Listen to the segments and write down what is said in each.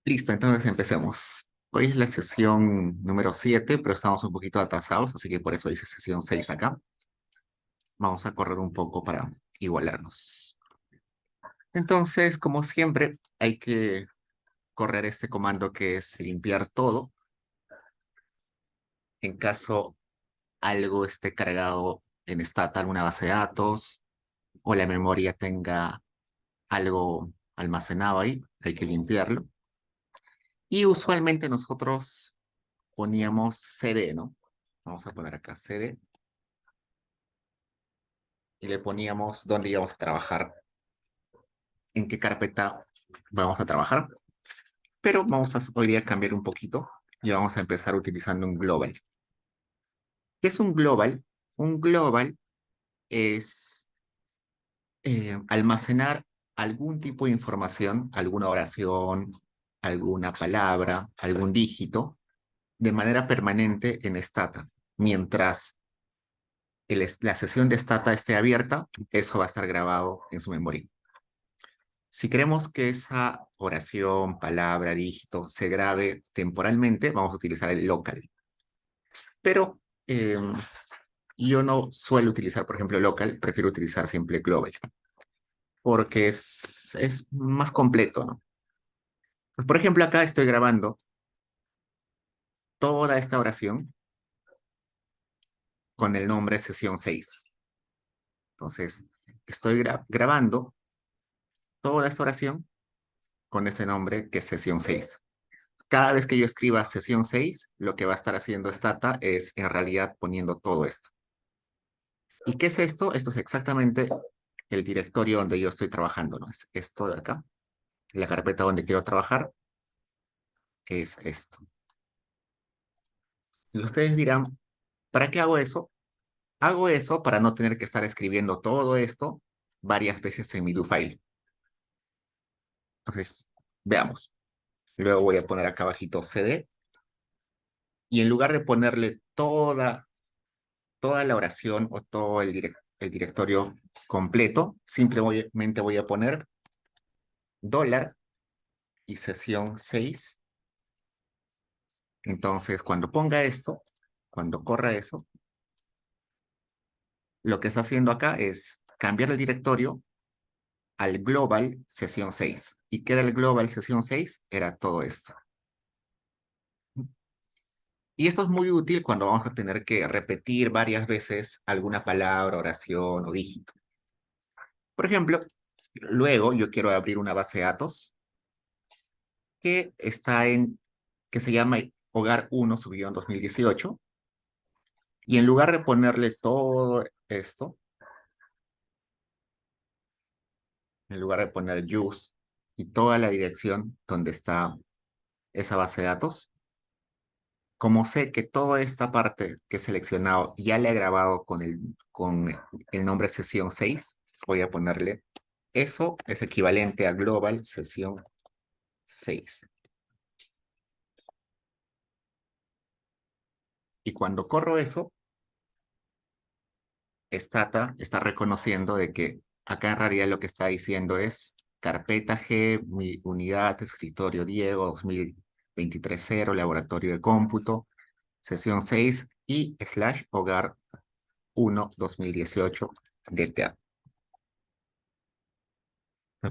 Listo, entonces empecemos. Hoy es la sesión número 7, pero estamos un poquito atrasados, así que por eso dice sesión 6 acá. Vamos a correr un poco para igualarnos. Entonces, como siempre, hay que correr este comando que es limpiar todo. En caso algo esté cargado en Stata, alguna base de datos, o la memoria tenga algo almacenado ahí, hay que limpiarlo. Y usualmente nosotros poníamos CD, ¿no? Vamos a poner acá CD y le poníamos dónde íbamos a trabajar, en qué carpeta vamos a trabajar. Pero vamos a hoy día cambiar un poquito y vamos a empezar utilizando un global. ¿Qué es un global? Un global es almacenar algún tipo de información, alguna oración, alguna palabra, algún dígito, de manera permanente en Stata. Mientras la sesión de Stata esté abierta, eso va a estar grabado en su memoria. Si queremos que esa oración, palabra, dígito se grabe temporalmente, vamos a utilizar el local. Pero yo no suelo utilizar, por ejemplo, local, prefiero utilizar siempre global, porque es más completo, ¿no? Pues, por ejemplo, acá estoy grabando toda esta oración con el nombre sesión 6. Entonces, estoy grabando toda esta oración con ese nombre que es sesión 6. Cada vez que yo escriba sesión 6, lo que va a estar haciendo Stata es en realidad poniendo todo esto. ¿Y qué es esto? Esto es exactamente el directorio donde yo estoy trabajando, ¿no? Es esto de acá. La carpeta donde quiero trabajar es esto. Y ustedes dirán, ¿para qué hago eso? Hago eso para no tener que estar escribiendo todo esto varias veces en mi do file. Entonces, veamos. Luego voy a poner acá abajito cd y en lugar de ponerle toda la oración o todo el directorio completo, simplemente voy a poner dólar y sesión 6. Entonces, cuando ponga esto, cuando corra eso, lo que está haciendo acá es cambiar el directorio al global sesión 6. ¿Y qué era el global sesión 6? Era todo esto. Y esto es muy útil cuando vamos a tener que repetir varias veces alguna palabra, oración o dígito. Por ejemplo, luego yo quiero abrir una base de datos que que se llama Hogar 1 subido en 2018. Y en lugar de ponerle todo esto, en lugar de poner use y toda la dirección donde está esa base de datos, como sé que toda esta parte que he seleccionado ya le he grabado con el nombre sesión 6, voy a ponerle eso es equivalente a global sesión 6. Y cuando corro eso, Stata está reconociendo de que acá en realidad lo que está diciendo es carpeta G, mi unidad, escritorio Diego 2023-0, laboratorio de cómputo, sesión 6 y slash hogar 1 2018 DTA.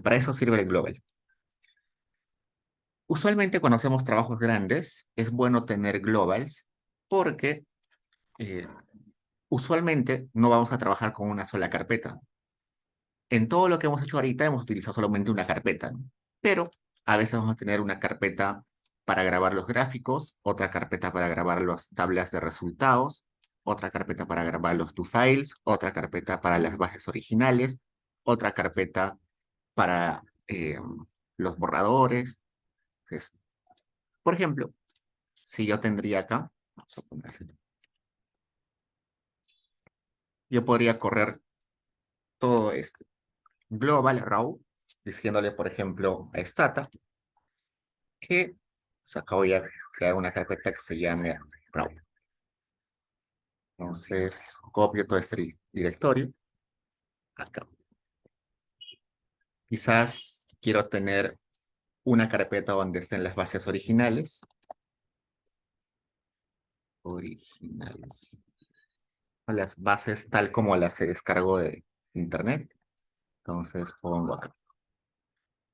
Para eso sirve el global. Usualmente cuando hacemos trabajos grandes es bueno tener globals porque eh, usualmente no vamos a trabajar con una sola carpeta. En todo lo que hemos hecho ahorita hemos utilizado solamente una carpeta, ¿no? Pero a veces vamos a tener una carpeta para grabar los gráficos, otra carpeta para grabar las tablas de resultados, otra carpeta para grabar los do files, otra carpeta para las bases originales, otra carpeta para los borradores. Entonces, por ejemplo, si yo tendría acá, vamos a poner así, yo podría correr todo esto. Global raw, diciéndole, por ejemplo, a Stata, que pues acá voy a crear una carpeta que se llame raw. Entonces, copio todo este directorio acá. Quizás quiero tener una carpeta donde estén las bases originales. Originales. Las bases tal como las se descargó de internet. Entonces pongo acá.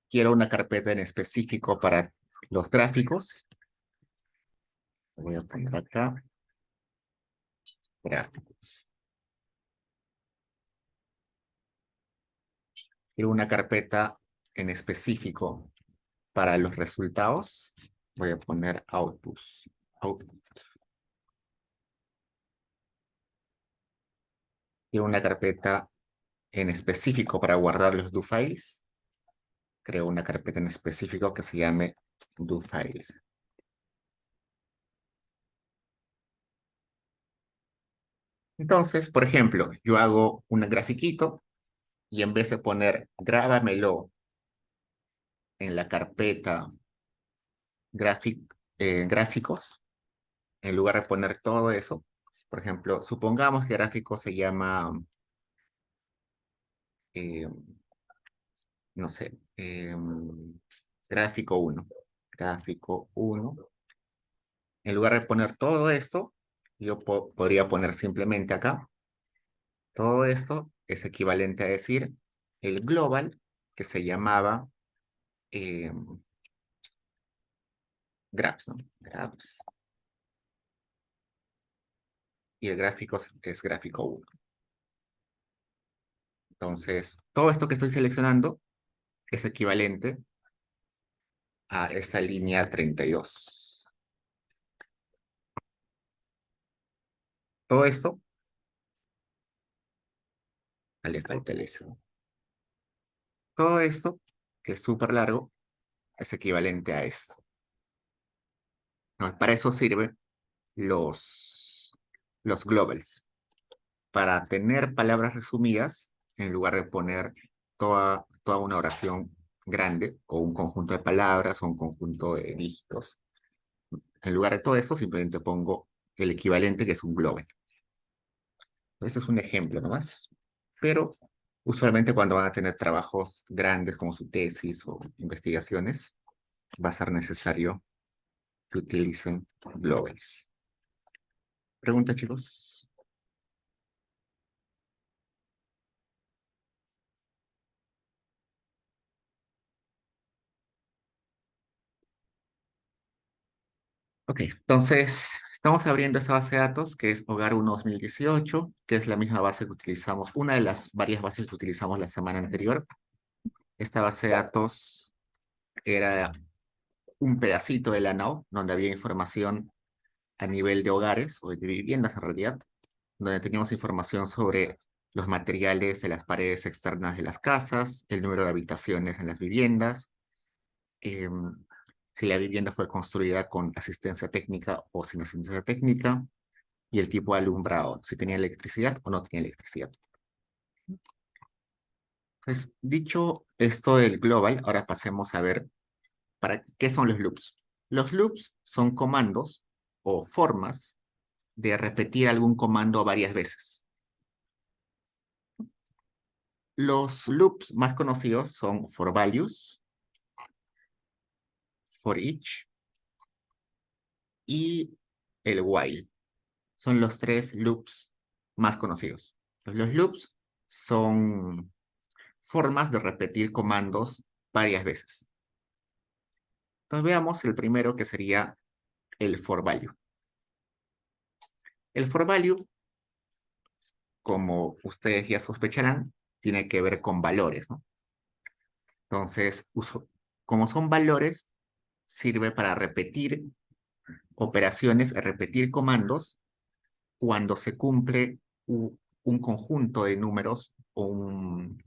Quiero una carpeta en específico para los gráficos. Voy a poner acá. Gráficos. Quiero una carpeta en específico para los resultados. Voy a poner output. Output. Quiero una carpeta en específico para guardar los do files. Creo una carpeta en específico que se llame do files. Entonces, por ejemplo, yo hago un grafiquito y en vez de poner grábamelo en la carpeta gráficos, en lugar de poner todo eso, por ejemplo, supongamos que gráfico se llama, eh, no sé, gráfico uno. Gráfico uno. En lugar de poner todo esto, yo podría poner simplemente acá. Todo esto es equivalente a decir el global, que se llamaba eh, graphs, ¿no? Graphs. Y el gráfico es gráfico uno. Entonces, todo esto que estoy seleccionando es equivalente a esta línea 32. Todo esto, le falta el S, ¿no? Todo esto, que es súper largo, es equivalente a esto. ¿No? Para eso sirven los globals. Para tener palabras resumidas, en lugar de poner toda una oración grande, o un conjunto de palabras, o un conjunto de dígitos, en lugar de todo eso, simplemente pongo el equivalente, que es un global. Este es un ejemplo nomás. Pero usualmente cuando van a tener trabajos grandes como su tesis o investigaciones, va a ser necesario que utilicen globals. ¿Pregunta, chicos? Ok, entonces estamos abriendo esta base de datos que es Hogar 1 2018, que es la misma base que utilizamos, una de las varias bases que utilizamos la semana anterior. Esta base de datos era un pedacito de la NOW, donde había información a nivel de hogares o de viviendas en realidad, donde teníamos información sobre los materiales de las paredes externas de las casas, el número de habitaciones en las viviendas, em, si la vivienda fue construida con asistencia técnica o sin asistencia técnica, y el tipo de alumbrado, si tenía electricidad o no tenía electricidad. Entonces, dicho esto del global, ahora pasemos a ver qué son los loops. Los loops son comandos o formas de repetir algún comando varias veces. Los loops más conocidos son for values, for each y el while. Son los tres loops más conocidos. Los loops son formas de repetir comandos varias veces. Entonces veamos el primero, que sería el for value. El for value, como ustedes ya sospecharán, tiene que ver con valores, ¿no? Entonces, como son valores, sirve para repetir operaciones, repetir comandos cuando se cumple un conjunto de números o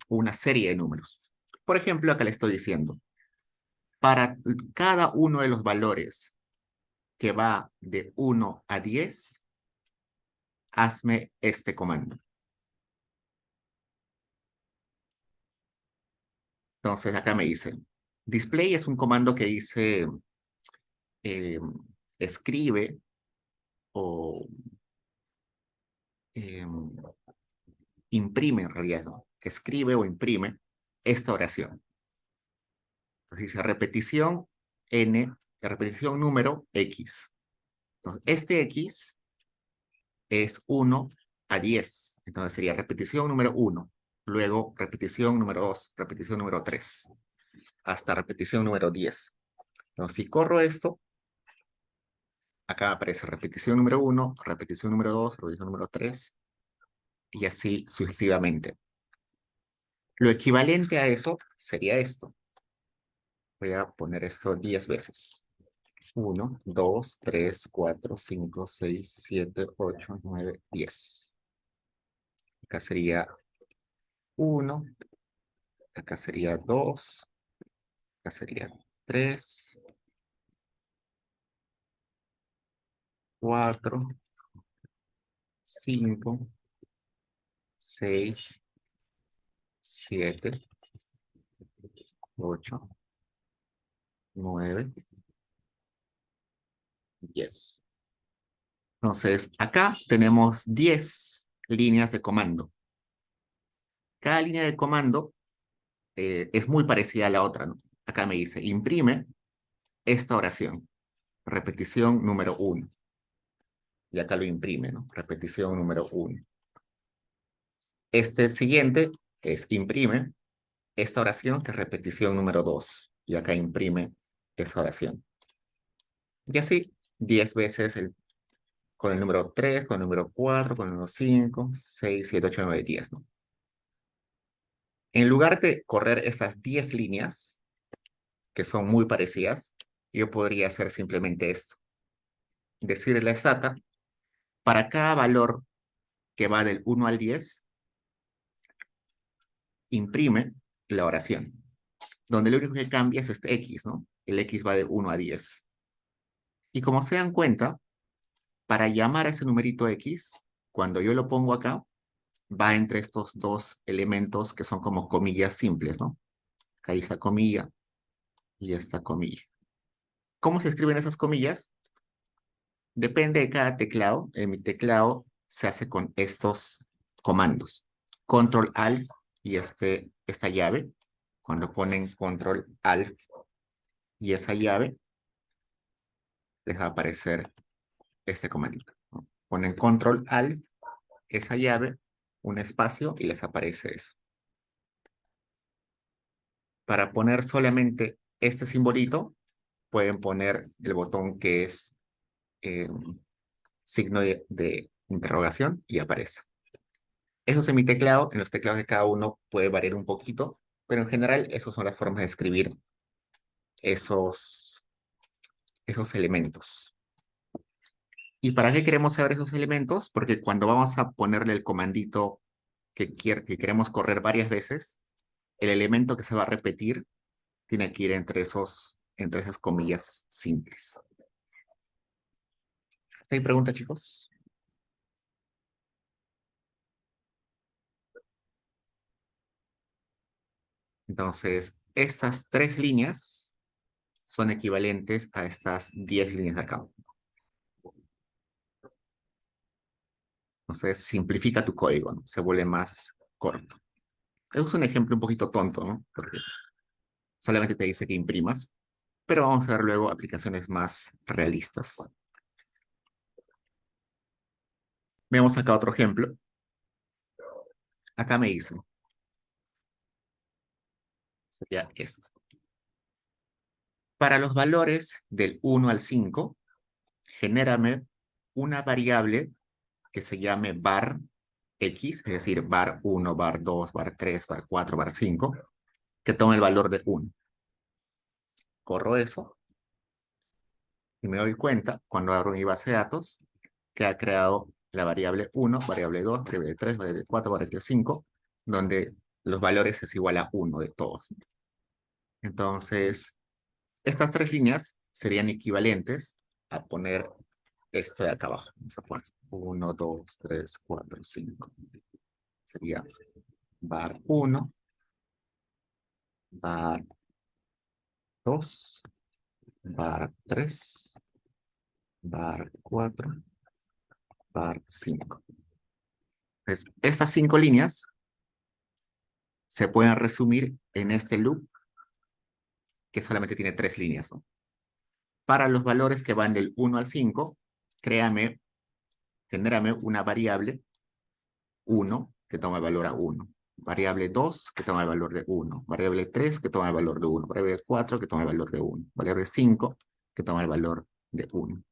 una serie de números. Por ejemplo, acá le estoy diciendo, para cada uno de los valores que va de 1 a 10, hazme este comando. Entonces acá me dice, display es un comando que dice eh, escribe o eh, imprime en realidad, ¿no? Escribe o imprime esta oración. Entonces dice repetición n, repetición número x. Entonces, este x es 1 a 10. Entonces sería repetición número 1, luego repetición número 2, repetición número 3, hasta repetición número 10. Entonces, si corro esto, acá aparece repetición número 1, repetición número 2, repetición número 3, y así sucesivamente. Lo equivalente a eso sería esto. Voy a poner esto 10 veces. 1, 2, 3, 4, 5, 6, 7, 8, 9, 10. Acá sería 1, acá sería 2, acá sería 3, 4, 5, 6, 7, 8, 9, 10. Entonces, acá tenemos 10 líneas de comando. Cada línea de comando es muy parecida a la otra, ¿no? Acá me dice, imprime esta oración, repetición número 1. Y acá lo imprime, ¿no? Repetición número 1. Este siguiente es imprime esta oración, que es repetición número 2. Y acá imprime esa oración. Y así, 10 veces con el número 3, con el número 4, con el número 5, 6, 7, 8, 9, 10, ¿no? En lugar de correr estas 10 líneas, que son muy parecidas, yo podría hacer simplemente esto. Decirle a SATA, para cada valor que va del 1 al 10, imprime la oración, donde lo único que cambia es este X, ¿no? El X va de 1 a 10. Y como se dan cuenta, para llamar a ese numerito X, cuando yo lo pongo acá, va entre estos dos elementos que son como comillas simples, ¿no? Acá hay esta comilla y esta comilla. ¿Cómo se escriben esas comillas? Depende de cada teclado. En mi teclado se hace con estos comandos. Control Alt y esta llave. Cuando ponen Control Alt y esa llave, les va a aparecer este comandito, ¿no? Ponen Control Alt, esa llave, un espacio y les aparece eso. Para poner solamente este simbolito, pueden poner el botón que es signo de interrogación y aparece. Eso es en mi teclado. En los teclados de cada uno puede variar un poquito, pero en general esas son las formas de escribir esos elementos. ¿Y para qué queremos saber esos elementos? Porque cuando vamos a ponerle el comandito que queremos correr varias veces, el elemento que se va a repetir tiene que ir entre esas comillas simples. ¿Está ahí pregunta, chicos? Entonces, estas 3 líneas son equivalentes a estas 10 líneas de acá. Entonces, simplifica tu código, ¿no? Se vuelve más corto. Es un ejemplo un poquito tonto, ¿no? Porque solamente te dice que imprimas, pero vamos a ver luego aplicaciones más realistas. Veamos acá otro ejemplo. Acá me dice, sería esto. Para los valores del 1 al 5, genérame una variable que se llame var x, es decir, var 1, var 2, var 3, var 4, var 5, que tome el valor de 1. Corro eso y me doy cuenta, cuando abro mi base de datos, que ha creado la variable 1, variable 2, variable 3, variable 4, variable 5, donde los valores es igual a 1 de todos. Entonces, estas 3 líneas serían equivalentes a poner esto de acá abajo. Vamos a poner 1, 2, 3, 4, 5. Sería var 1, var 2, var 3, var 4, var 5. Entonces, estas 5 líneas se pueden resumir en este loop que solamente tiene 3 líneas, ¿no? Para los valores que van del 1 al 5, genérame una variable 1 que toma el valor a 1. Variable 2 que toma el valor de 1. Variable 3 que toma el valor de 1. Variable 4 que toma el valor de 1. Variable 5 que toma el valor de 1.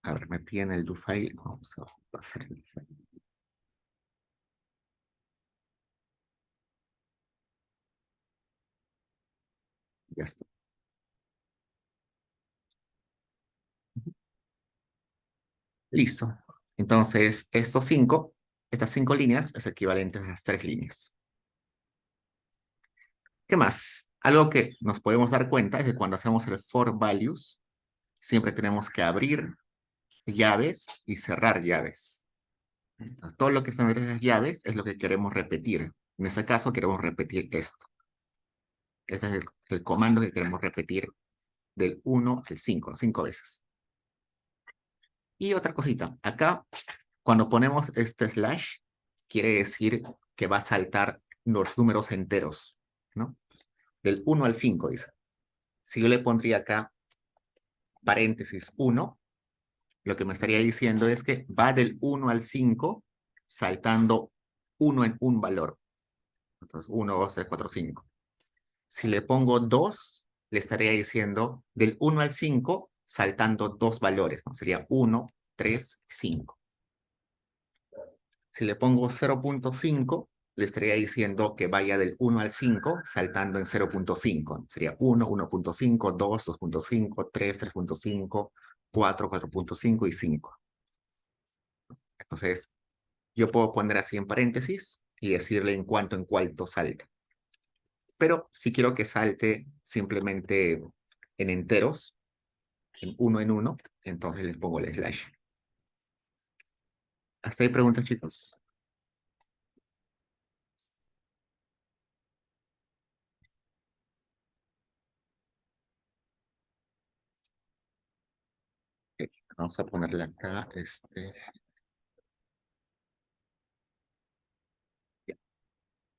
A ver, me piden el do file. Vamos a pasar el file. Ya está. Listo. Entonces, estas 5 líneas es equivalente a las 3 líneas. ¿Qué más? Algo que nos podemos dar cuenta es que cuando hacemos el for values, siempre tenemos que abrir llaves y cerrar llaves. Entonces, todo lo que están en las llaves es lo que queremos repetir. En este caso, queremos repetir esto. Este es el comando que queremos repetir del 1 al 5, 5 veces. Y otra cosita, acá, cuando ponemos este slash, quiere decir que va a saltar los números enteros, ¿no? Del 1 al 5, dice. Si yo le pondría acá paréntesis 1, lo que me estaría diciendo es que va del 1 al 5 saltando 1 en un valor. Entonces, 1, 2, 3, 4, 5. Si le pongo 2, le estaría diciendo del 1 al 5 saltando 2 valores, ¿no? Sería 1, 3, 5. Si le pongo 0.5, le estaría diciendo que vaya del 1 al 5 saltando en 0.5. Sería 1, 1.5, 2, 2.5, 3, 3.5, 4, 4.5 y 5. Entonces, yo puedo poner así en paréntesis y decirle en cuánto salta. Pero si quiero que salte simplemente en enteros, en uno, entonces les pongo el slash. ¿Hasta ahí preguntas, chicos? Ok, vamos a ponerle acá,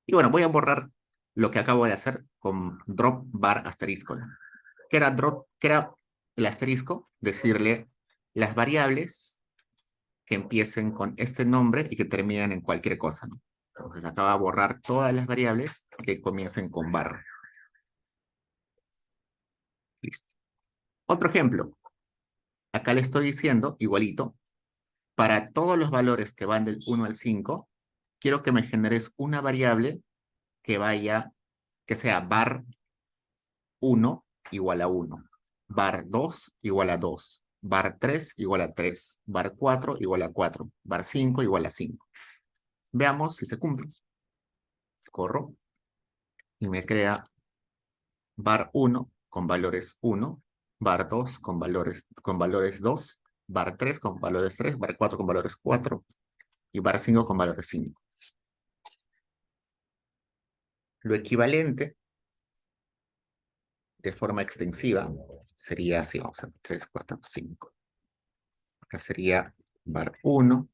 Y bueno, voy a borrar lo que acabo de hacer con drop bar asterisco, ¿no? ¿Qué era el asterisco? Decirle las variables que empiecen con este nombre y que terminen en cualquier cosa, ¿no? Entonces acaba de borrar todas las variables que comiencen con barra. Listo. Otro ejemplo. Acá le estoy diciendo, igualito, para todos los valores que van del 1 al 5, quiero que me generes una variable que sea var 1 igual a 1, var 2 igual a 2, var 3 igual a 3, var 4 igual a 4, var 5 igual a 5. Veamos si se cumple. Corro y me crea var 1 con valores 1, var 2 con valores 2, var 3 con valores 3, var 4 con valores 4 y var 5 con valores 5. Lo equivalente de forma extensiva sería así, vamos a ver, 3, 4, 5. Acá sería var 1,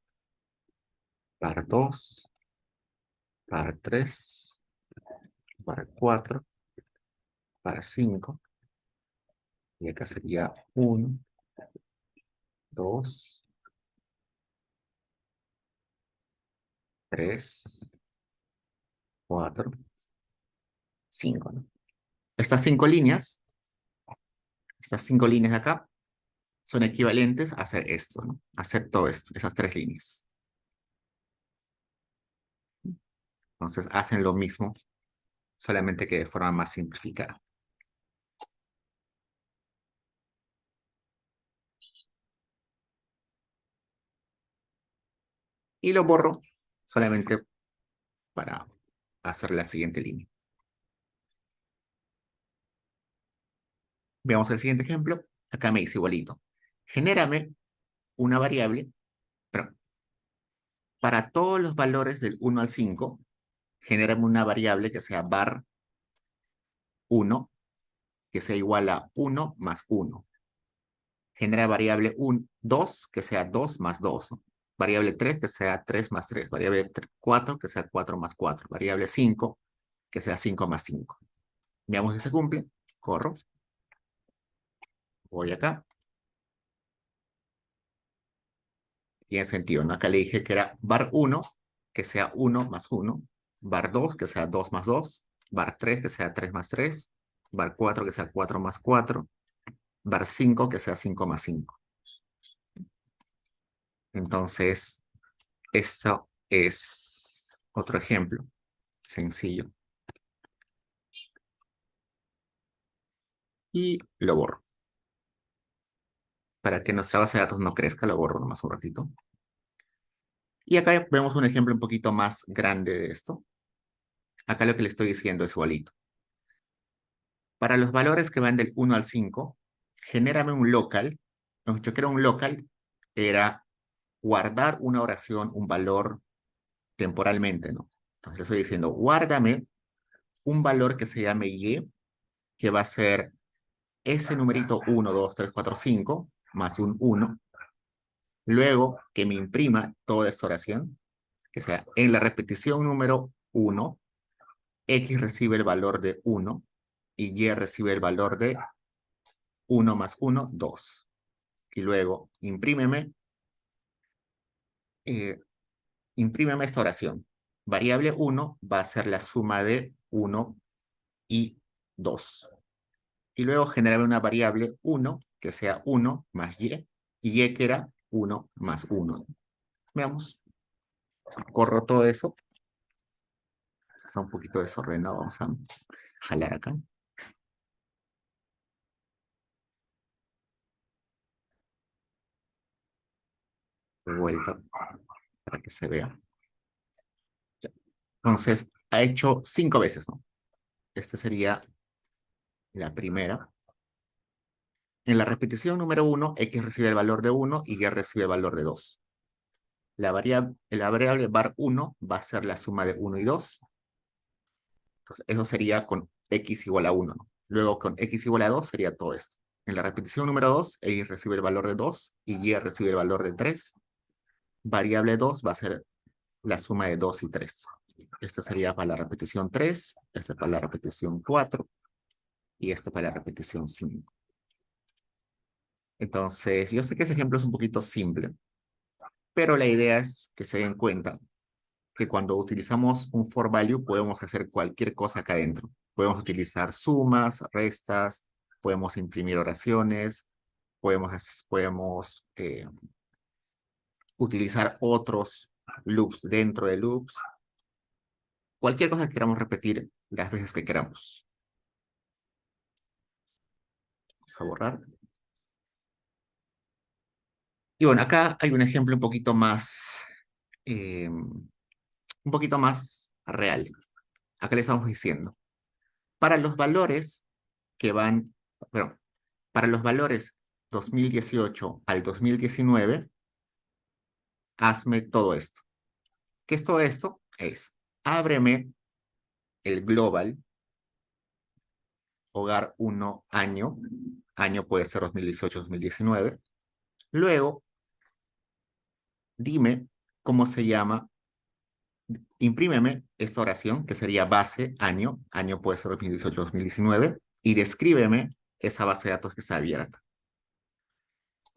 var 2, var 3, var 4, var 5. Y acá sería 1, 2, 3, 4, 5, ¿no? Estas 5 líneas, estas 5 líneas de acá, son equivalentes a hacer esto, ¿no? A hacer todo esto, esas 3 líneas. Entonces hacen lo mismo, solamente que de forma más simplificada. Y lo borro solamente para hacer la siguiente línea. Veamos el siguiente ejemplo. Acá me dice igualito. Genérame una variable, pero para todos los valores del 1 al 5, genérame una variable que sea var 1, que sea igual a 1 más 1. Genera variable 2, que sea 2 más 2. ¿No? Variable 3 que sea 3 más 3. Variable 4 que sea 4 más 4. Variable 5 que sea 5 más 5. Veamos si se cumple. Corro. Voy acá. Tiene sentido, ¿no? Acá le dije que era var 1 que sea 1 más 1. Var 2 que sea 2 más 2. Var 3 que sea 3 más 3. Var 4 que sea 4 más 4. Var 5 que sea 5 más 5. Entonces, esto es otro ejemplo sencillo. Y lo borro. Para que nuestra base de datos no crezca, lo borro nomás un ratito. Y acá vemos un ejemplo un poquito más grande de esto. Acá lo que le estoy diciendo es igualito. Para los valores que van del 1 al 5, genérame un local. Yo quiero un local, era guardar una oración, un valor temporalmente, ¿no? Entonces le estoy diciendo, guárdame un valor que se llame y, que va a ser ese numerito 1, 2, 3, 4, 5, más un 1. Luego que me imprima toda esta oración, que sea en la repetición número 1, X recibe el valor de 1 y Y recibe el valor de 1 más 1, 2. Y luego eh, imprímeme esta oración. Variable 1 va a ser la suma de 1 y 2. Y luego genérame una variable 1 que sea 1 más y Y que era 1 más 1. Veamos. Corro todo eso. Está un poquito desordenado. Vamos a jalar acá. De vuelta para que se vea. Ya. Entonces, ha hecho 5 veces, ¿no? Esta sería la primera. En la repetición número 1, X recibe el valor de 1 y Y recibe el valor de 2. La variable var 1 va a ser la suma de 1 y 2. Entonces, eso sería con X igual a 1, ¿no? Luego, con X igual a 2 sería todo esto. En la repetición número 2, X recibe el valor de 2 y Y recibe el valor de 3. Variable 2 va a ser la suma de 2 y 3. Esta sería para la repetición 3, esta para la repetición 4 y esta para la repetición 5. Entonces, yo sé que ese ejemplo es un poquito simple, pero la idea es que se den cuenta que cuando utilizamos un for value podemos hacer cualquier cosa acá adentro. Podemos utilizar sumas, restas, podemos imprimir oraciones, podemos utilizar otros loops dentro de loops. Cualquier cosa que queramos repetir las veces que queramos. Vamos a borrar. Y bueno, acá hay un ejemplo un poquito más real. Acá le estamos diciendo, para los valores que van, perdón, para los valores 2018 al 2019, hazme todo esto. ¿Qué es todo esto? Es, ábreme el global, hogar 1 año, año puede ser 2018-2019, luego, dime cómo se llama, imprímeme esta oración, que sería base, año, año puede ser 2018-2019, y descríbeme esa base de datos que está abierta.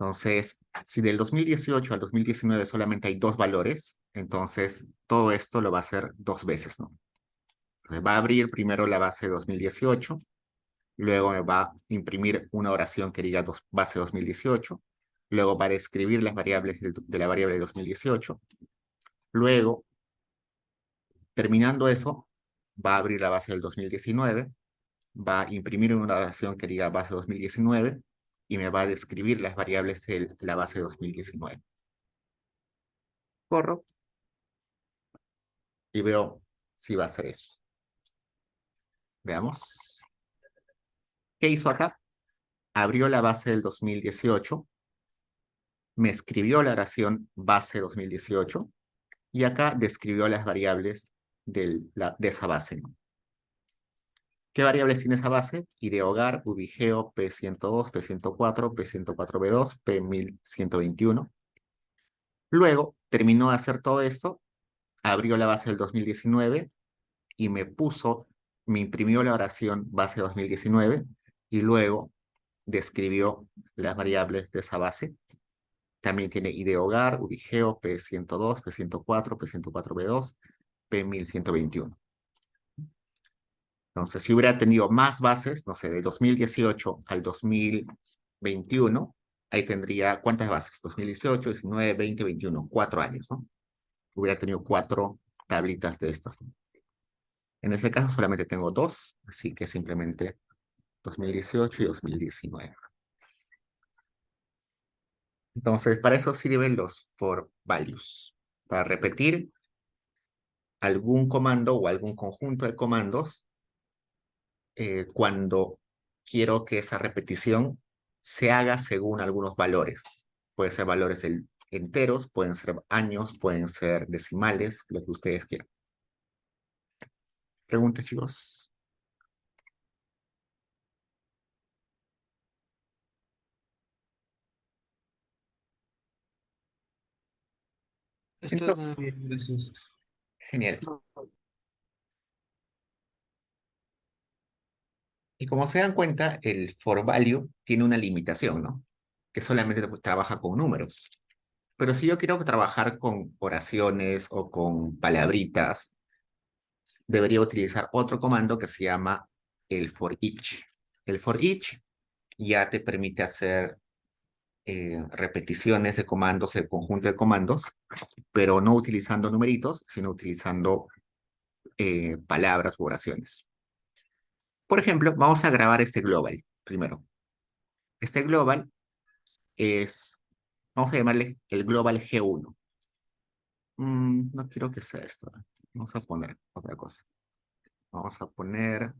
Entonces, si del 2018 al 2019 solamente hay 2 valores, entonces todo esto lo va a hacer 2 veces, ¿no? Entonces va a abrir primero la base 2018, luego me va a imprimir una oración que diga base 2018, luego va a describir las variables de la variable 2018, luego, terminando eso, va a abrir la base del 2019, va a imprimir una oración que diga base 2019 y me va a describir las variables de la base 2019. Corro y veo si va a hacer eso. Veamos. ¿Qué hizo acá? Abrió la base del 2018, me escribió la oración base 2018 y acá describió las variables de esa base, ¿no? ¿Qué variables tiene esa base? ID hogar, ubigeo, P102, P104, P104B2, P1121. Luego terminó de hacer todo esto, abrió la base del 2019 y me imprimió la oración base 2019 y luego describió las variables de esa base. También tiene ID hogar, Urigeo, P102, P104, P104B2, P1121. Entonces, si hubiera tenido más bases, no sé, de 2018 al 2021, ahí tendría, ¿cuántas bases? 2018, 19, 20, 21, 4 años, ¿no? Hubiera tenido 4 tablitas de estas. En ese caso solamente tengo 2, así que simplemente 2018 y 2019. Entonces, para eso sirven los for values, para repetir algún comando o algún conjunto de comandos cuando quiero que esa repetición se haga según algunos valores. Pueden ser valores enteros, pueden ser años, pueden ser decimales, lo que ustedes quieran. Preguntas, chicos. Está Entonces, nada bien, gracias. genial. Y como se dan cuenta, el for value tiene una limitación, ¿no? Que solamente pues, trabaja con números. Pero si yo quiero trabajar con oraciones o con palabritas, debería utilizar otro comando que se llama el for each. El for each ya te permite hacer repeticiones de comandos, el conjunto de comandos, pero no utilizando numeritos, sino utilizando palabras u oraciones. Por ejemplo, vamos a grabar este global primero. Este global es, vamos a llamarle el global G1. No quiero que sea esto. Vamos a poner otra cosa. Vamos a poner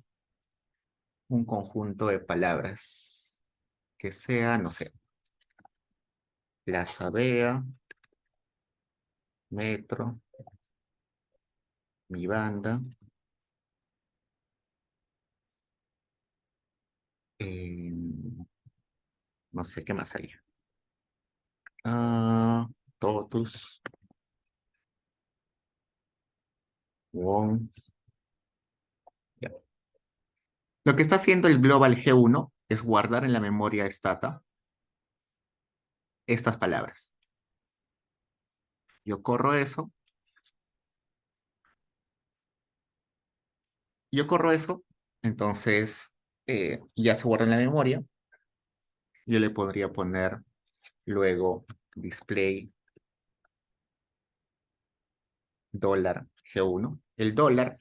un conjunto de palabras que sea, no sé, Plaza Vea, Metro, mi banda, eh, no sé qué más hay. Ah, Totus, Wong. Ya. Lo que está haciendo el Global G1 es guardar en la memoria stata estas palabras. Yo corro eso, entonces ya se guarda en la memoria. Yo le podría poner luego display dólar G1. El dólar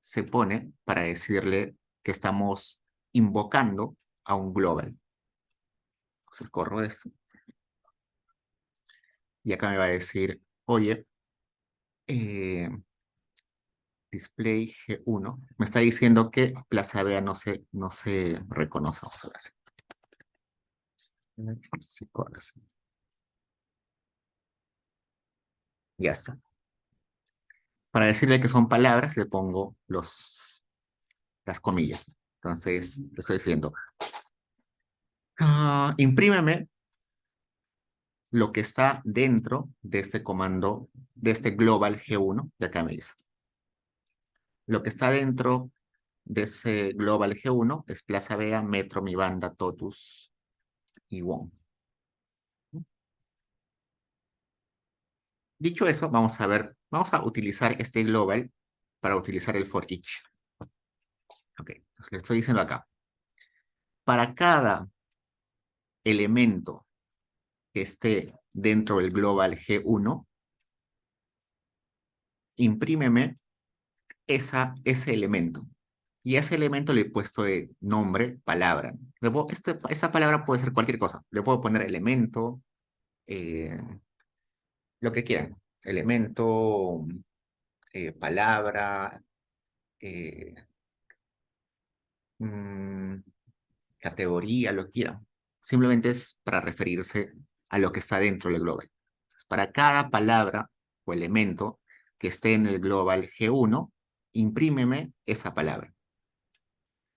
se pone para decirle que estamos invocando a un global. Entonces corro esto y acá me va a decir, oye, eh, display G1, me está diciendo que Plaza Vea no se reconoce. Vamos a ver si corre así. Ya está. Para decirle que son palabras, le pongo las comillas. Entonces, le estoy diciendo, imprímeme lo que está dentro de este comando, de este global G1, y acá me dice. Lo que está dentro de ese global G1 es Plaza Vea, Metro, Mi Banda, Totus y Wong. Dicho eso, vamos a ver, vamos a utilizar este global para utilizar el for each. Ok, entonces le estoy diciendo acá. Para cada elemento que esté dentro del global G1, imprímeme ese elemento. Y a ese elemento le he puesto de nombre, palabra. Esa palabra puede ser cualquier cosa. Le puedo poner elemento, eh, lo que quieran. Elemento, palabra, eh, mm, categoría, lo que quieran. Simplemente es para referirse a lo que está dentro del global. Para cada palabra o elemento que esté en el global G1, imprímeme esa palabra.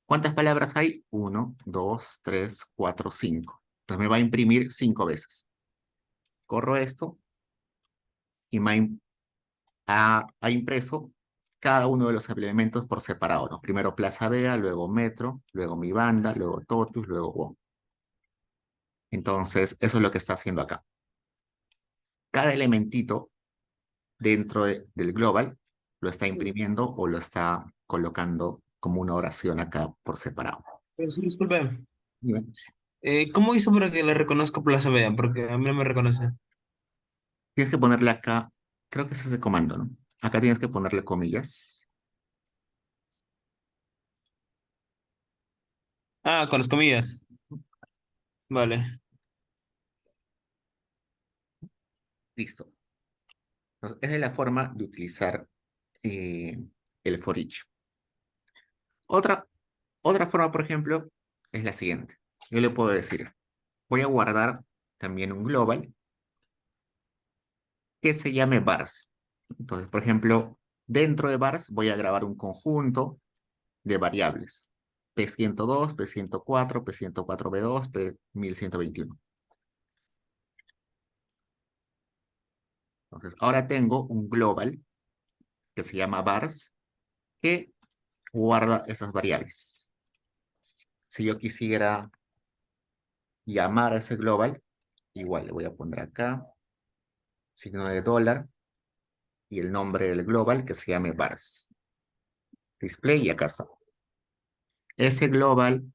¿Cuántas palabras hay? 1, 2, 3, 4, 5. Entonces me va a imprimir 5 veces. Corro esto y ha impreso cada uno de los elementos por separado, ¿no? Primero Plaza Vea, luego Metro, luego Mi Banda, luego Totus, luego WOM. Entonces, eso es lo que está haciendo acá. Cada elementito dentro del global lo está imprimiendo o lo está colocando como una oración acá por separado. Pero sí, disculpe. Dime. ¿Cómo hizo para que le reconozca Plaza Vea? Porque a mí no me reconoce. Tienes que ponerle acá, creo que ese es el comando, ¿no? Acá tienes que ponerle comillas. Ah, con las comillas. Vale. Listo. Entonces, esa es la forma de utilizar el for each. Otra forma, por ejemplo, es la siguiente. Yo le puedo decir, voy a guardar también un global que se llame vars. Entonces, por ejemplo, dentro de vars voy a grabar un conjunto de variables. P102, P104, P104B2, P1121. Entonces, ahora tengo un global que se llama vars que guarda esas variables. Si yo quisiera llamar a ese global, igual le voy a poner acá, signo de dólar, y el nombre del global que se llame vars. Display y acá está. Ese global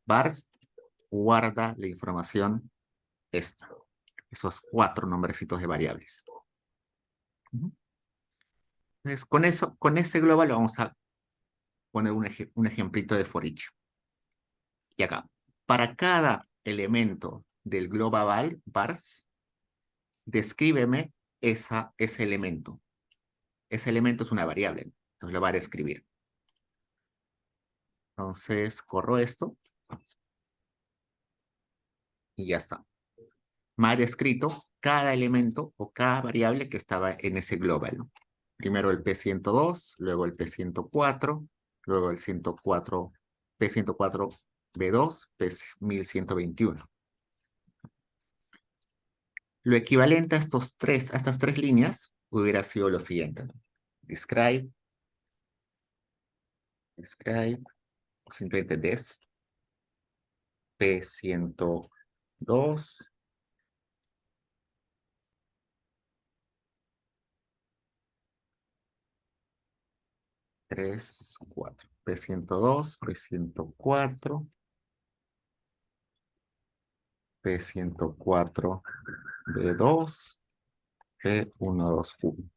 vars guarda la información esta, esos 4 nombrecitos de variables. Entonces, con ese global vamos a poner un ejemplito de for each. Y acá, para cada elemento del global vars, descríbeme ese elemento. Ese elemento es una variable, entonces lo va a describir. Entonces, corro esto y ya está. Me ha descrito cada elemento o cada variable que estaba en ese global, ¿no? Primero el P102, luego el P104, luego el 104, P104B2, P1121. Lo equivalente a estas tres líneas hubiera sido lo siguiente, ¿no? Describe, o simplemente P102, 3, 4. P102, P104, P104B2, P121.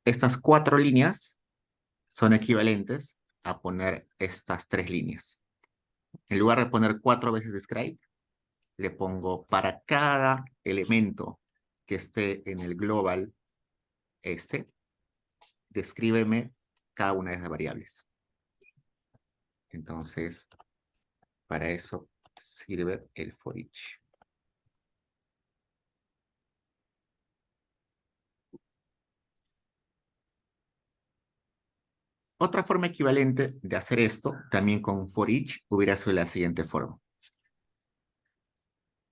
Estas 4 líneas son equivalentes a poner estas 3 líneas. En lugar de poner 4 veces describe, le pongo para cada elemento que esté en el global descríbeme cada una de esas variables. Entonces, para eso sirve el for each. Otra forma equivalente de hacer esto, también con for each, hubiera sido la siguiente forma.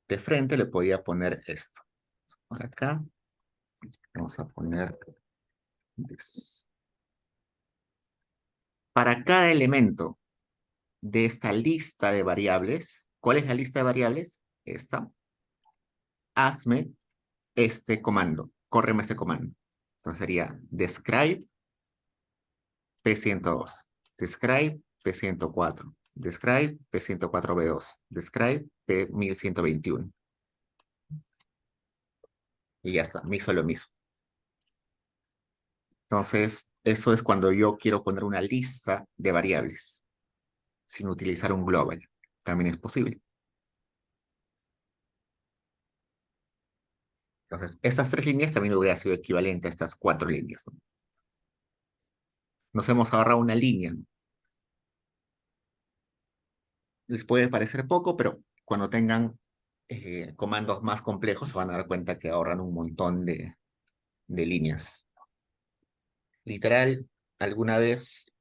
De frente le podía poner esto. Por acá, vamos a poner this. Para cada elemento de esta lista de variables, ¿cuál es la lista de variables? Esta. Hazme este comando, córreme este comando. Entonces sería describe P102, describe P104, describe P104B2, describe P1121. Y ya está, me hizo lo mismo. Entonces, eso es cuando yo quiero poner una lista de variables sin utilizar un global. También es posible. Entonces, estas 3 líneas también hubiera sido equivalente a estas 4 líneas, ¿no? Nos hemos ahorrado una línea, ¿no? Les puede parecer poco, pero cuando tengan comandos más complejos se van a dar cuenta que ahorran un montón de líneas. Literal, alguna vez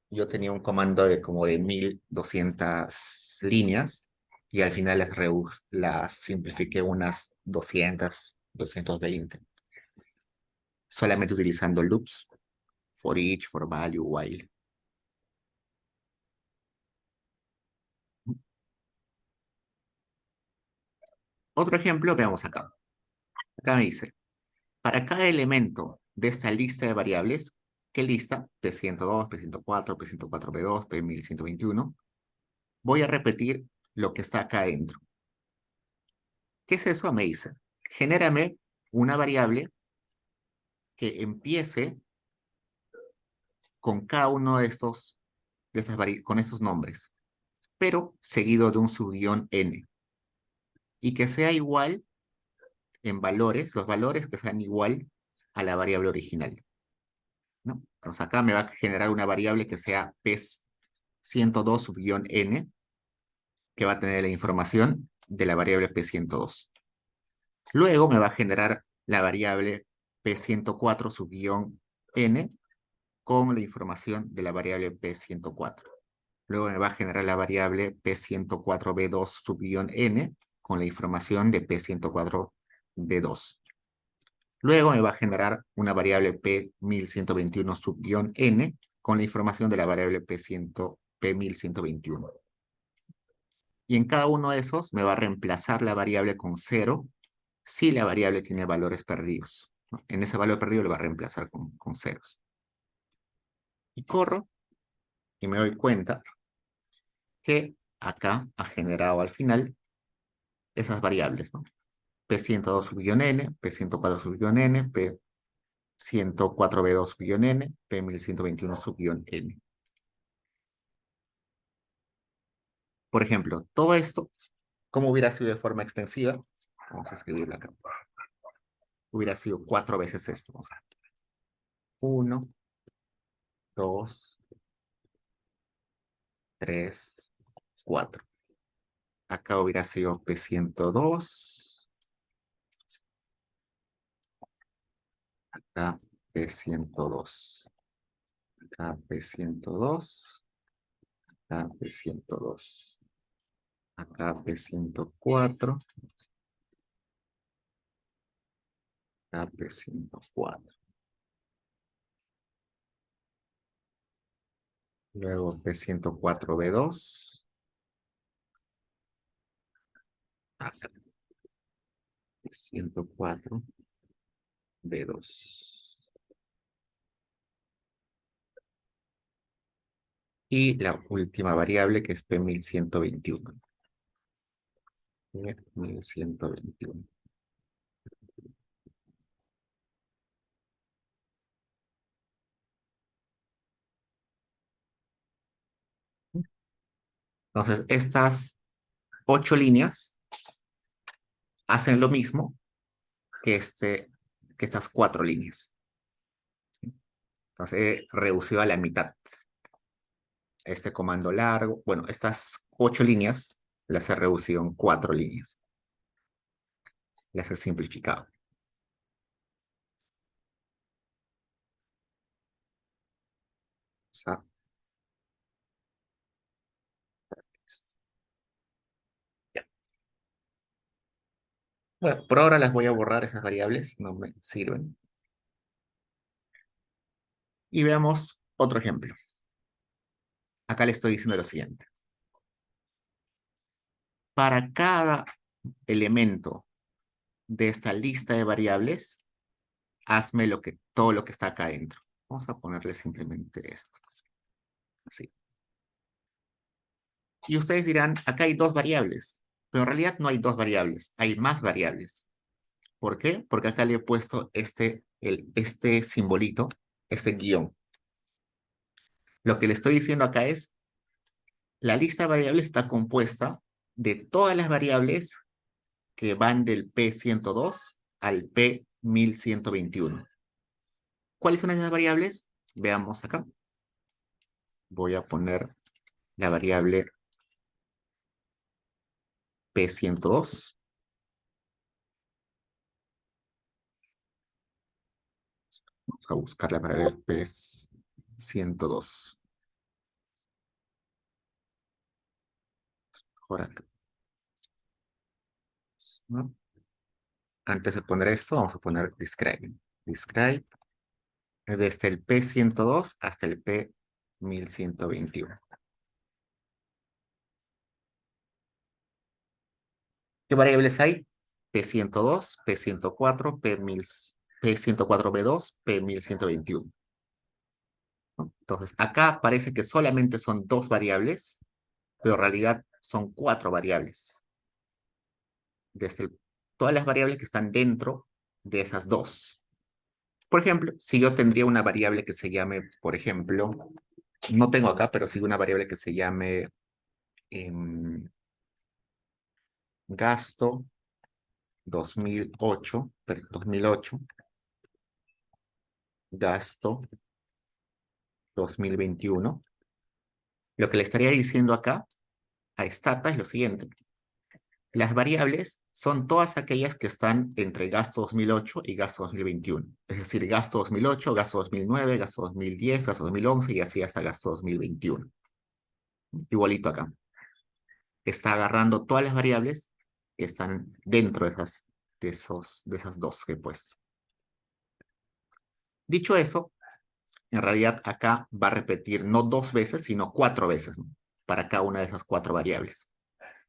yo tenía un comando de como de 1200 líneas y al final las simplifiqué unas 200 220. Solamente utilizando loops, for each, for value, while. Otro ejemplo, veamos acá. Acá me dice, para cada elemento de esta lista de variables, ¿qué lista? P102, P104, P104, P2, P1121. Voy a repetir lo que está acá adentro. ¿Qué es eso? Me dice, genérame una variable que empiece con cada uno de estos, con estos nombres, pero seguido de un subguión n, y que sea igual en valores, los valores que sean igual a la variable original, ¿no? Entonces acá me va a generar una variable que sea P102 subguión n, que va a tener la información de la variable P102. Luego me va a generar la variable P104 subguión n con la información de la variable P104. Luego me va a generar la variable P104B2 subguión n con la información de P104B2. Luego me va a generar una variable P1121 subguión n con la información de la variable P1121. Y en cada uno de esos me va a reemplazar la variable con 0 si la variable tiene valores perdidos, ¿no? En ese valor perdido lo va a reemplazar con ceros. Y corro y me doy cuenta que acá ha generado al final esas variables, ¿no? P102 subguión n, P104 subguión n, P104B2 subguión n, P1121 subguión n. Por ejemplo, todo esto, ¿cómo hubiera sido de forma extensiva? Vamos a escribirlo acá. Hubiera sido 4 veces esto. O sea, 1, 2, 3, 4. Acá hubiera sido P102. Acá P102. Acá P102. Acá P102. Acá P104. Acá P104. Luego P104B2. Acá P104B2. Y la última variable que es P1121. 1121. Entonces, estas 8 líneas hacen lo mismo que, que estas 4 líneas. Entonces, he reducido a la mitad este comando largo. Bueno, estas 8 líneas las he reducido en 4 líneas. Las he simplificado. Ya. Bueno, por ahora las voy a borrar esas variables, no me sirven. Y veamos otro ejemplo. Acá le estoy diciendo lo siguiente. Para cada elemento de esta lista de variables, hazme todo lo que está acá adentro. Vamos a ponerle simplemente esto. Así. Y ustedes dirán, acá hay 2 variables. Pero en realidad no hay 2 variables, hay más variables. ¿Por qué? Porque acá le he puesto este simbolito, este guión. Lo que le estoy diciendo acá es, la lista de variables está compuesta de todas las variables que van del P102 al P1121. ¿Cuáles son esas variables? Veamos acá. Voy a poner la variable P102. Vamos a buscar la variable P102. Mejor acá. ¿No? Antes de poner esto, vamos a poner describe. Describe desde el P102 hasta el P1121. ¿Qué variables hay? P102, P104, P104B2, P1121. ¿No? Entonces, acá parece que solamente son dos variables, pero en realidad son cuatro variables. Desde todas las variables que están dentro de esas dos. Por ejemplo, si yo tendría una variable que se llame, por ejemplo, no tengo acá, pero sí una variable que se llame gasto 2008, gasto 2021. Lo que le estaría diciendo acá a Stata es lo siguiente. Las variables son todas aquellas que están entre gasto 2008 y gasto 2021. Es decir, gasto 2008, gasto 2009, gasto 2010, gasto 2011 y así hasta gasto 2021. Igualito acá. Está agarrando todas las variables que están dentro de esas dos que he puesto. Dicho eso, en realidad acá va a repetir no dos veces, sino cuatro veces, ¿no? Para cada una de esas cuatro variables.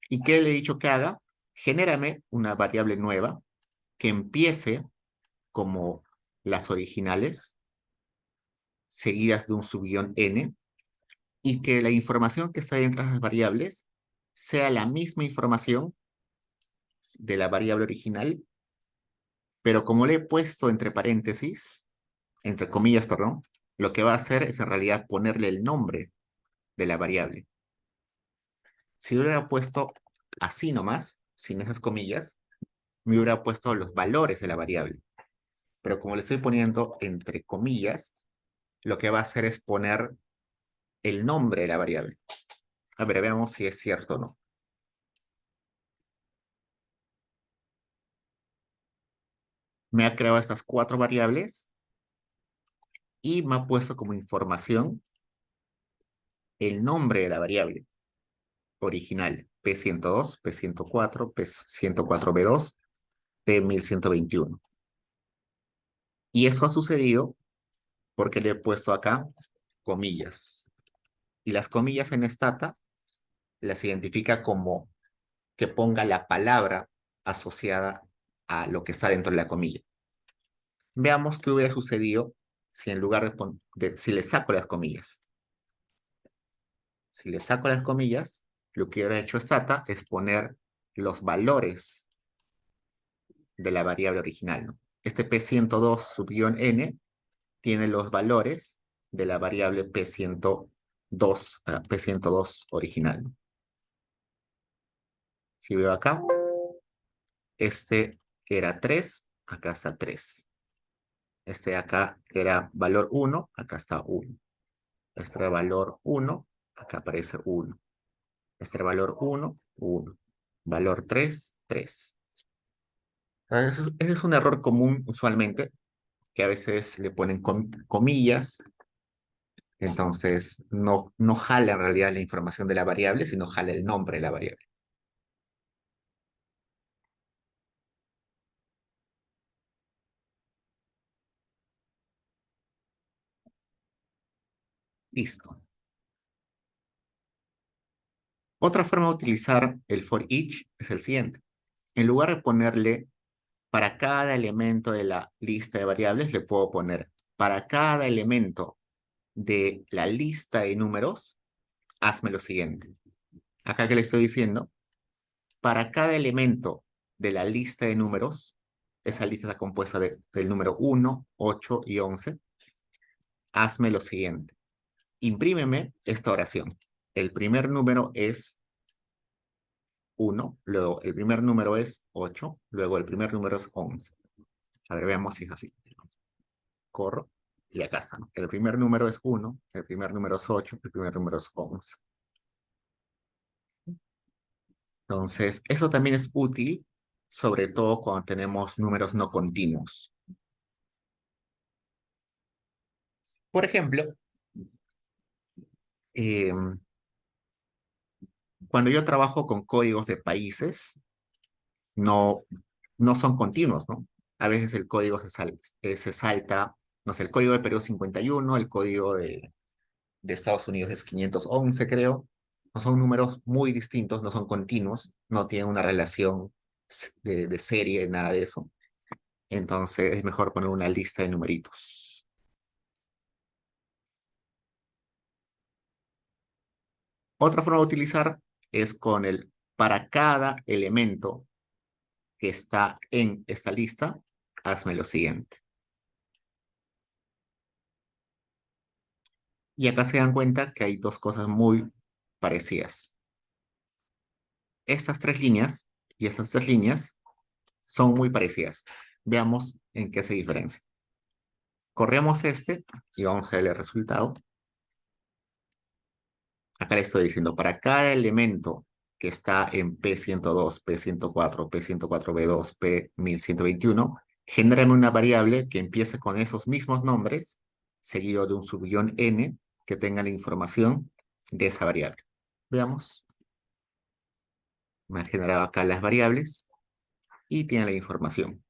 ¿Y qué le he dicho que haga? Genérame una variable nueva que empiece como las originales, seguidas de un subguión n, y que la información que está dentro de esas variables sea la misma información de la variable original, pero como le he puesto entre paréntesis, entre comillas, perdón, lo que va a hacer es en realidad ponerle el nombre de la variable. Si yo hubiera puesto así nomás, sin esas comillas, me hubiera puesto los valores de la variable. Pero como le estoy poniendo entre comillas, lo que va a hacer es poner el nombre de la variable. A ver, veamos si es cierto o no. Me ha creado estas cuatro variables y me ha puesto como información el nombre de la variable original. P102, P104, P104B2, P1121. Y eso ha sucedido porque le he puesto acá comillas. Y las comillas en Stata las identifica como que ponga la palabra asociada a lo que está dentro de la comilla. Veamos qué hubiera sucedido si en lugar si le saco las comillas. Si le saco las comillas, lo que hubiera hecho Stata es poner los valores de la variable original, ¿no? Este P102 subguión n tiene los valores de la variable P102 original, ¿no? Si veo acá, este era 3, acá está 3. Este de acá era valor 1, acá está 1. Este era valor 1, acá aparece 1. Este era valor 1, 1. Valor 3, 3. Ese es un error común usualmente, que a veces le ponen comillas, entonces no jala en realidad la información de la variable, sino jala el nombre de la variable. Listo. Otra forma de utilizar el for each es el siguiente. En lugar de ponerle para cada elemento de la lista de variables, le puedo poner para cada elemento de la lista de números, hazme lo siguiente. Acá que le estoy diciendo, para cada elemento de la lista de números, esa lista está compuesta del número 1, 8 y 11, hazme lo siguiente. Imprímeme esta oración. El primer número es 1, luego el primer número es 8, luego el primer número es 11. A ver, veamos si es así. Corro y acá está, ¿no? El primer número es 1, el primer número es 8, el primer número es 11. Entonces, eso también es útil, sobre todo cuando tenemos números no continuos. Por ejemplo, cuando yo trabajo con códigos de países, no, no son continuos, ¿no? A veces el código se salta, no sé, el código de Perú es 51, el código de Estados Unidos es 511, creo. No son números muy distintos, no son continuos, no tienen una relación de serie, nada de eso. Entonces es mejor poner una lista de numeritos. Otra forma de utilizar es con el para cada elemento que está en esta lista, hazme lo siguiente. Y acá se dan cuenta que hay dos cosas muy parecidas. Estas tres líneas y estas tres líneas son muy parecidas. Veamos en qué se diferencia. Corremos este y vamos a ver el resultado. Acá le estoy diciendo, para cada elemento que está en P102, P104, P104B2, P1121, genérame una variable que empiece con esos mismos nombres, seguido de un subguión n que tenga la información de esa variable. Veamos. Me ha generado acá las variables y tiene la información.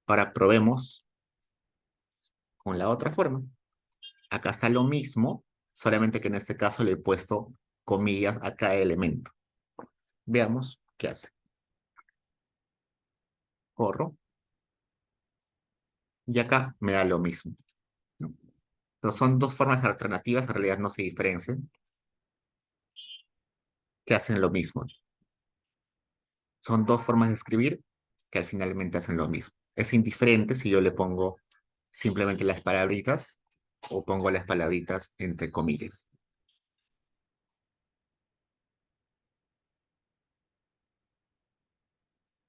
Ahora probemos con la otra forma. Acá está lo mismo, solamente que en este caso le he puesto comillas a cada elemento. Veamos qué hace. Corro y acá me da lo mismo, ¿no? Pero son dos formas alternativas, en realidad no se diferencian, que hacen lo mismo. Son dos formas de escribir que al finalmente hacen lo mismo. Es indiferente si yo le pongo simplemente las palabritas o pongo las palabritas entre comillas.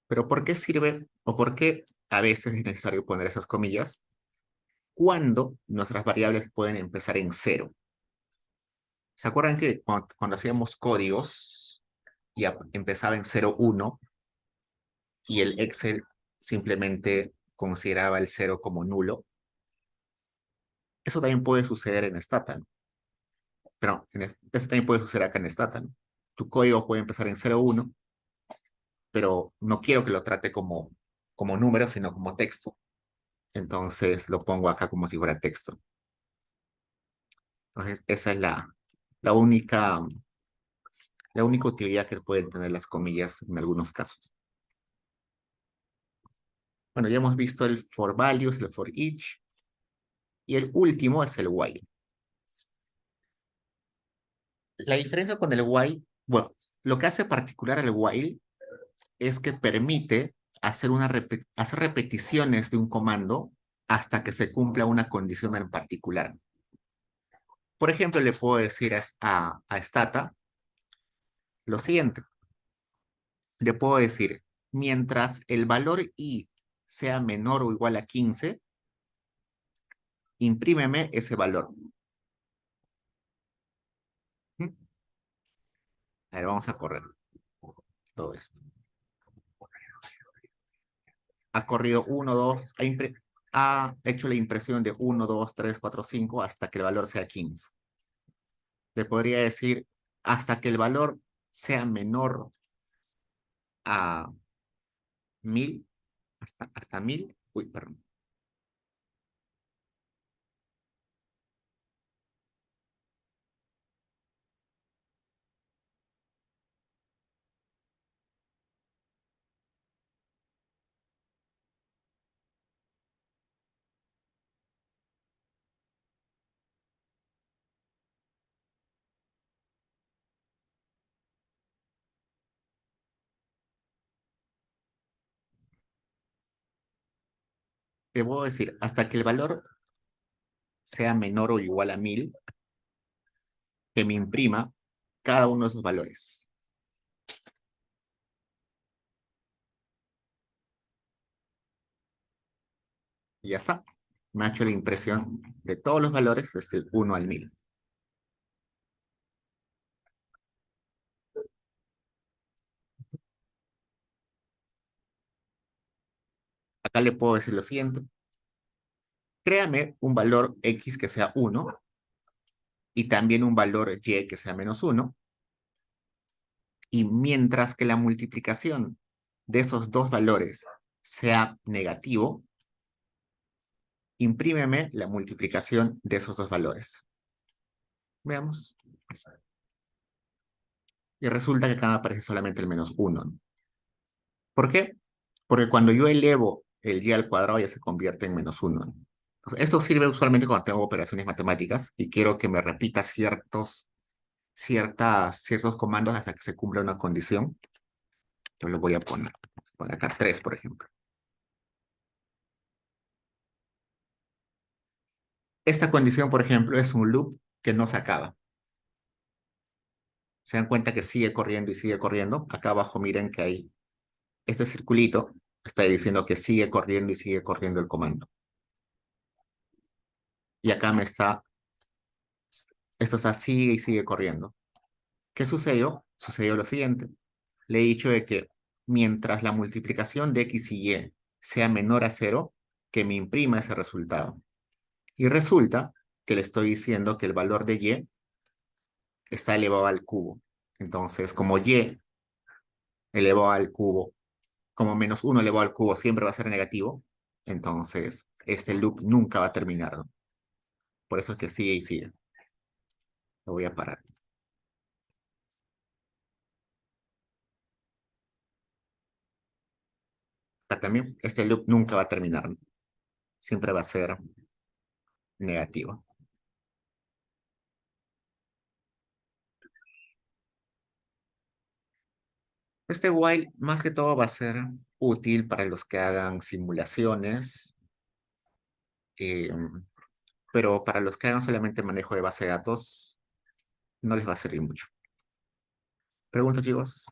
Pero ¿por qué sirve o por qué a veces es necesario poner esas comillas cuando nuestras variables pueden empezar en cero? ¿Se acuerdan que cuando hacíamos códigos y empezaba en 0, 1 y el Excel simplemente consideraba el cero como nulo? Eso también puede suceder en Stata, ¿no? Pero eso también puede suceder acá en Stata, ¿no? Tu código puede empezar en 0, 1, pero no quiero que lo trate como número, sino como texto. Entonces lo pongo acá como si fuera texto. Entonces esa es la única utilidad que pueden tener las comillas en algunos casos. Bueno, ya hemos visto el for values, el for each, y el último es el while. La diferencia con el while, bueno, lo que hace particular al while es que permite hacer repeticiones de un comando hasta que se cumpla una condición en particular. Por ejemplo, le puedo decir a Stata lo siguiente. Le puedo decir, mientras el valor i sea menor o igual a 15, imprímeme ese valor. ¿Mm? A ver, vamos a correr todo esto. Ha corrido 1, 2, ha hecho la impresión de 1, 2, 3, 4, 5 hasta que el valor sea 15. Le podría decir hasta que el valor sea menor a 1000, hasta 1000. Uy, perdón. Le puedo decir hasta que el valor sea menor o igual a 1000, que me imprima cada uno de esos valores. Y ya está. Me ha hecho la impresión de todos los valores desde el 1 al 1000. Acá le puedo decir lo siguiente. Créame un valor X que sea 1 y también un valor Y que sea -1. Y mientras que la multiplicación de esos dos valores sea negativo, imprímeme la multiplicación de esos dos valores. Veamos. Y resulta que acá me aparece solamente el -1, ¿no? ¿Por qué? Porque cuando yo elevo el y al cuadrado ya se convierte en -1, ¿no? Entonces, esto sirve usualmente cuando tengo operaciones matemáticas y quiero que me repita ciertos comandos hasta que se cumpla una condición. Yo lo voy a poner. Voy acá 3, por ejemplo. Esta condición, por ejemplo, es un loop que no se acaba. Se dan cuenta que sigue corriendo y sigue corriendo. Acá abajo miren que hay este circulito, está diciendo que sigue corriendo y sigue corriendo el comando. Y acá esto está sigue y sigue corriendo. ¿Qué sucedió? Sucedió lo siguiente. Le he dicho de que mientras la multiplicación de x y y sea menor a 0, que me imprima ese resultado. Y resulta que le estoy diciendo que el valor de y está elevado al cubo. Entonces, como y elevado al cubo, como -1 elevado al cubo siempre va a ser negativo, entonces este loop nunca va a terminar, ¿no? Por eso es que sigue y sigue. Lo voy a parar. Acá también, este loop nunca va a terminar, ¿no? Siempre va a ser negativo. Este while más que todo va a ser útil para los que hagan simulaciones, eh, pero para los que hagan solamente manejo de base de datos, no les va a servir mucho. ¿Preguntas, chicos?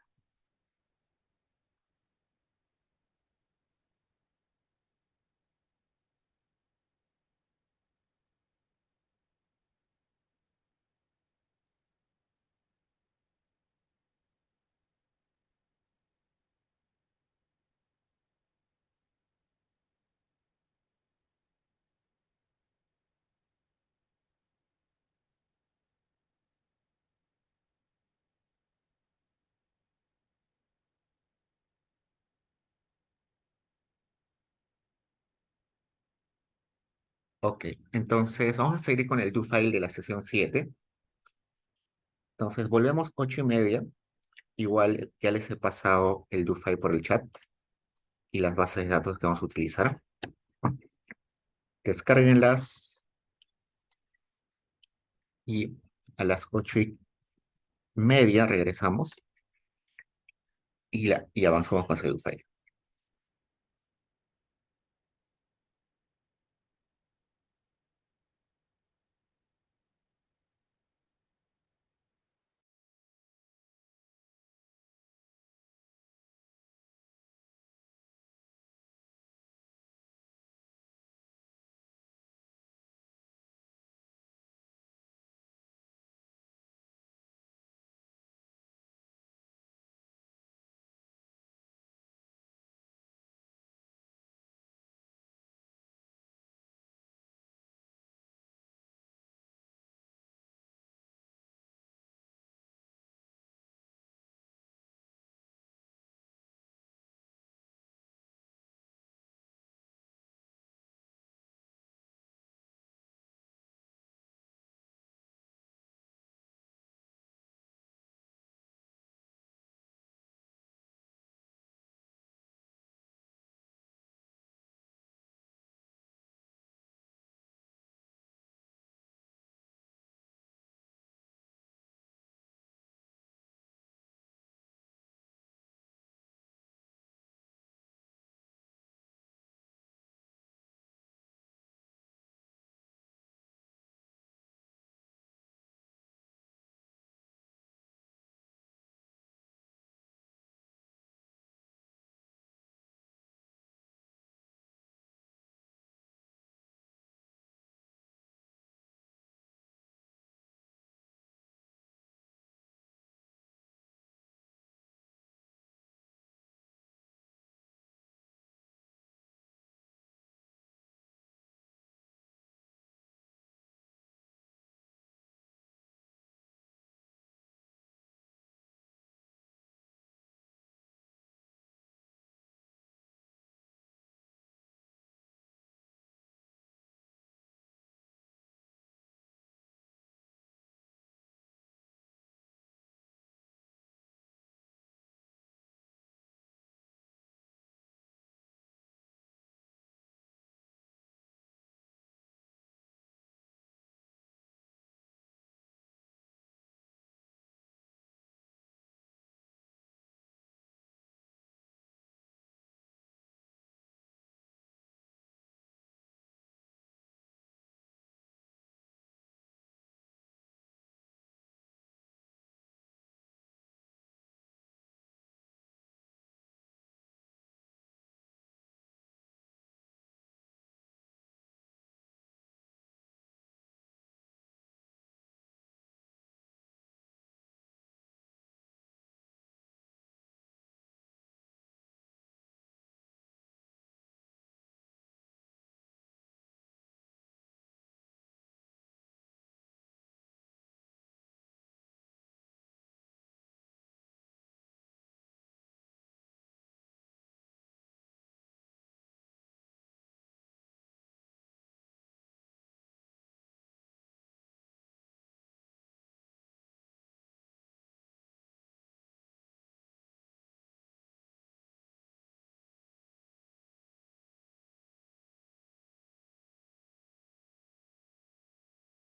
Ok, entonces vamos a seguir con el do file de la sesión 7. Entonces volvemos 8:30. Igual ya les he pasado el do file por el chat y las bases de datos que vamos a utilizar. Descárguenlas y a las 8:30 regresamos y avanzamos con el do file.